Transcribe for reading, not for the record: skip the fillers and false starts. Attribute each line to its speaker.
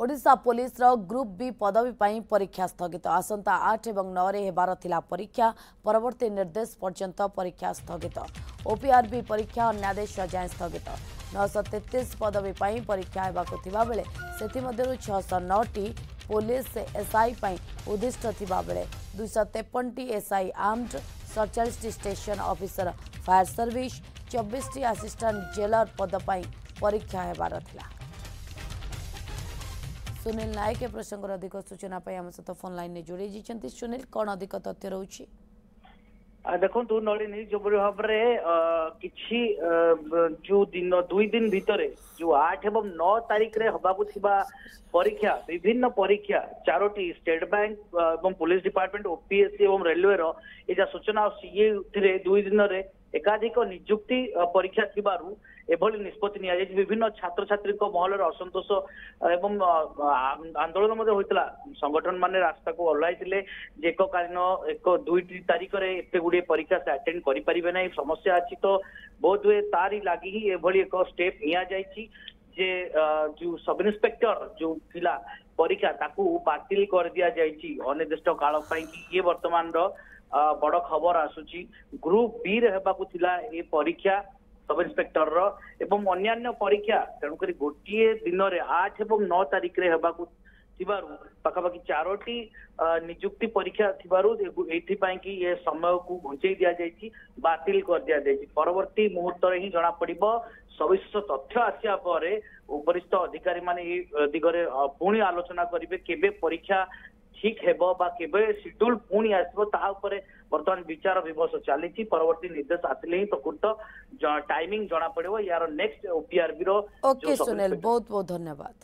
Speaker 1: Odisha police group B पदवी पर परीक्षा स्थगित आसंता 8 और 9 रे हेबार थिला परीक्षा परवर्ती निर्देश पर्यंत परीक्षा स्थगित ओपीआरबी परीक्षा अन्यादेश जाए स्थगित 933 पदवी पर परीक्षा हेबाकु थिबा बेले सेथिमध्यरु 609 पुलिस एसआई उद्दिष्ट थिबा बेले 253 SI armed 47 station officer fire service 24 assistant jailer पद पर परीक्षा हेबार थिला। सुनील नायक ए प्रसंग अधिक सूचना आम सहित फोन लाइन में जोड़ी जाइए। सुनील कौन अधिक तथ्य रोचे
Speaker 2: देखो नलिनी जो भाव किसी जो दिन 2 दिन भितर जो 8 और 9 तारीख रे हबाकु थिबा परीक्षा विभिन्न परीक्षा 4टी स्टेट बैंक और पुलिस डिपार्टमेंट ओपीएससी और रेलवे रो एजा सूचना ये 2 दिन रे एकाधिक नियुक्ति परीक्षा थिबारु एभली निष्पत्ति निया जाय। विभिन्न छात्र छात्री महल असंतोष एवं आंदोलन होता संगठन माने रास्ता को ओह्लाइले जे एककालीन 1-2 तारीख रे एते गुडे परीक्षा से अटेंड करि परिबे नै समस्या अछि तो बहुत हुए तारी लागि ही एभली एक स्टेप निया जायछि जे जो सब इंस्पेक्टर जो थिला परीक्षा ताकू बातिल कर दिया जायछि अनिर्दिष्ट काल पई कि ये वर्तमान रो बड़ खबर आसुची ग्रुप बी रे हेबाकू थिला ए परीक्षा सब इंस्पेक्टर रो एवं अन्यान्य परीक्षा तेणुक गोटे दिन में 8 और 9 तारीख रे हेबाकू थिबारु पाखापाखि 4टी नियुक्ति परीक्षा थिबारु एथिपाई कि ये समय को घुंचई दिया जायछि बातिल कर दिया जायछि परवर्ती मुहूर्त रे ही जना पड़िबो सविशेष तथ्य आसिया परे उपरिस्थ अधिकारी माने ए दिगरे पुणी आलोचना करिवे केबे परीक्षा ठीक हेबो बा केबे शेड्यूल पुणी आसबो ता ऊपर वर्तमान विचार विमर्श चली परवर्ती निर्देश आसिले ही प्रकृत टाइमिंग जना पड़िबो यार नेक्स्ट ओपीआरबी रो।
Speaker 1: ओके सुनील बहुत बहुत धन्यवाद।